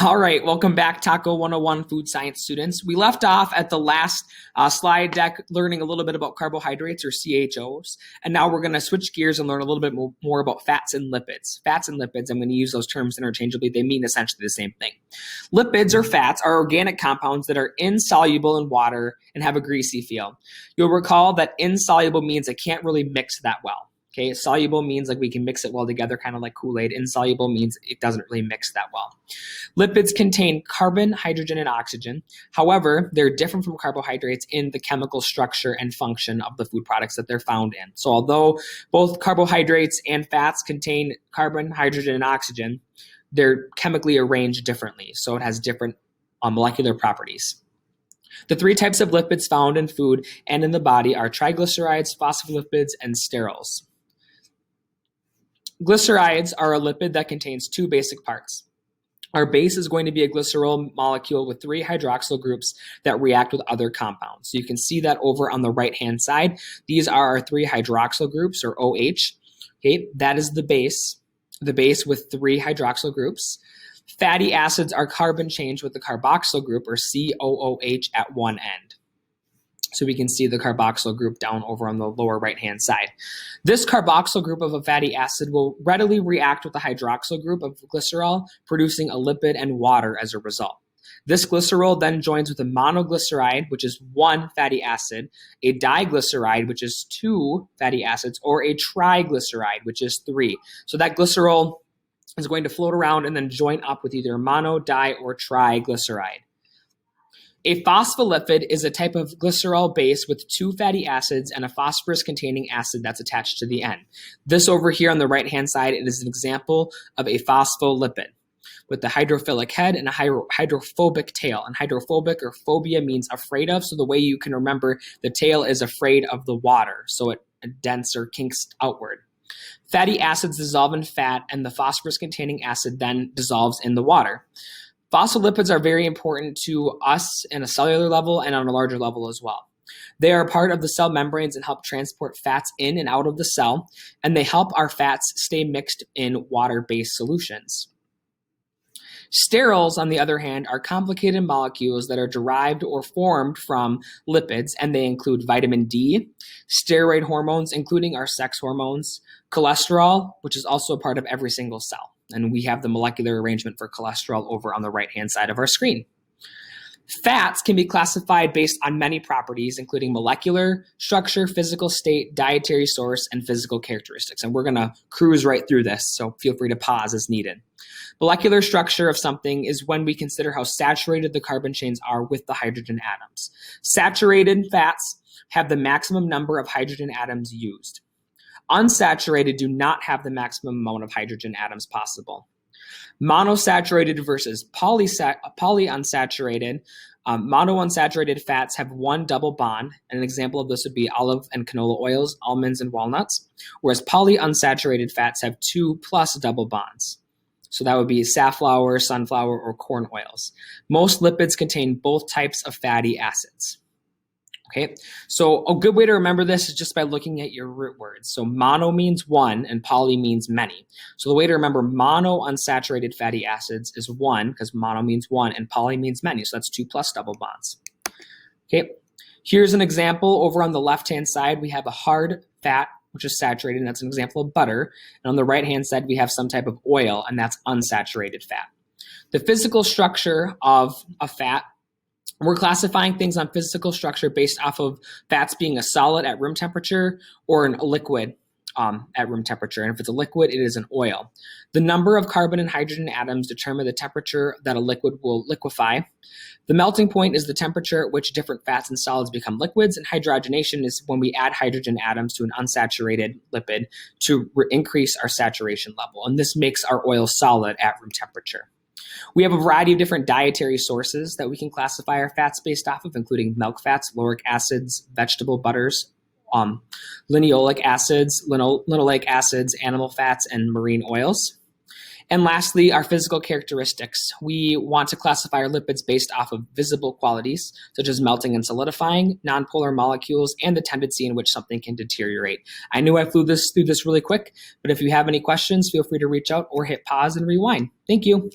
All right, welcome back, Taco 101 food science students. We left off at the last slide deck learning a little bit about carbohydrates or CHOs, and now we're going to switch gears and learn a little bit more about fats and lipids. Fats and lipids, I'm going to use those terms interchangeably. They mean essentially the same thing. Lipids or fats are organic compounds that are insoluble in water and have a greasy feel. You'll recall that insoluble means it can't really mix that well. Okay, soluble means like we can mix it well together, kind of like Kool-Aid. Insoluble means it doesn't really mix that well. Lipids contain carbon, hydrogen, and oxygen. However, they're different from carbohydrates in the chemical structure and function of the food products that they're found in. So although both carbohydrates and fats contain carbon, hydrogen, and oxygen, they're chemically arranged differently. So it has different molecular properties. The three types of lipids found in food and in the body are triglycerides, phospholipids, and sterols. Glycerides are a lipid that contains two basic parts. Our base is going to be a glycerol molecule with three hydroxyl groups that react with other compounds. So you can see that over on the right-hand side. These are our three hydroxyl groups, or OH. Okay, that is the base with three hydroxyl groups. Fatty acids are carbon changed with the carboxyl group, or COOH, at one end. So we can see the carboxyl group down over on the lower right-hand side. This carboxyl group of a fatty acid will readily react with the hydroxyl group of glycerol, producing a lipid and water as a result. This glycerol then joins with a monoglyceride, which is one fatty acid, a diglyceride, which is two fatty acids, or a triglyceride, which is three. So that glycerol is going to float around and then join up with either mono, di, or triglyceride. A phospholipid is a type of glycerol base with two fatty acids and a phosphorus-containing acid that's attached to the end. This over here on the right-hand side, it is an example of a phospholipid with the hydrophilic head and a hydrophobic tail. And hydrophobic or phobia means afraid of, so the way you can remember the tail is afraid of the water, so it dents or kinks outward. Fatty acids dissolve in fat, and the phosphorus-containing acid then dissolves in the water. Phospholipids are very important to us in a cellular level and on a larger level as well. They are part of the cell membranes and help transport fats in and out of the cell, and they help our fats stay mixed in water-based solutions. Sterols, on the other hand, are complicated molecules that are derived or formed from lipids, and they include vitamin D, steroid hormones, including our sex hormones, cholesterol, which is also a part of every single cell. And we have the molecular arrangement for cholesterol over on the right-hand side of our screen. Fats can be classified based on many properties, including molecular structure, physical state, dietary source, and physical characteristics. And we're going to cruise right through this, so feel free to pause as needed. Molecular structure of something is when we consider how saturated the carbon chains are with the hydrogen atoms. Saturated fats have the maximum number of hydrogen atoms used. Unsaturated do not have the maximum amount of hydrogen atoms possible. Monosaturated versus polyunsaturated. Monounsaturated fats have one double bond. An example of this would be olive and canola oils, almonds and walnuts, whereas polyunsaturated fats have 2+ double bonds. So that would be safflower, sunflower, or corn oils. Most lipids contain both types of fatty acids. Okay, so a good way to remember this is just by looking at your root words. So mono means one and poly means many. So the way to remember monounsaturated fatty acids is one, because mono means one and poly means many. So that's 2+ double bonds. Okay, here's an example. Over on the left-hand side, we have a hard fat, which is saturated, and that's an example of butter. And on the right-hand side, we have some type of oil, and that's unsaturated fat. The physical structure of a fat, we're classifying things on physical structure based off of fats being a solid at room temperature or a liquid at room temperature. And if it's a liquid, it is an oil. The number of carbon and hydrogen atoms determine the temperature that a liquid will liquefy. The melting point is the temperature at which different fats and solids become liquids, and hydrogenation is when we add hydrogen atoms to an unsaturated lipid to increase our saturation level. And this makes our oil solid at room temperature. We have a variety of different dietary sources that we can classify our fats based off of, including milk fats, lauric acids, vegetable butters, linoleic acids, linoleic acids, animal fats, and marine oils. And lastly, our physical characteristics. We want to classify our lipids based off of visible qualities, such as melting and solidifying, nonpolar molecules, and the tendency in which something can deteriorate. I knew I flew through this really quick, but if you have any questions, feel free to reach out or hit pause and rewind. Thank you.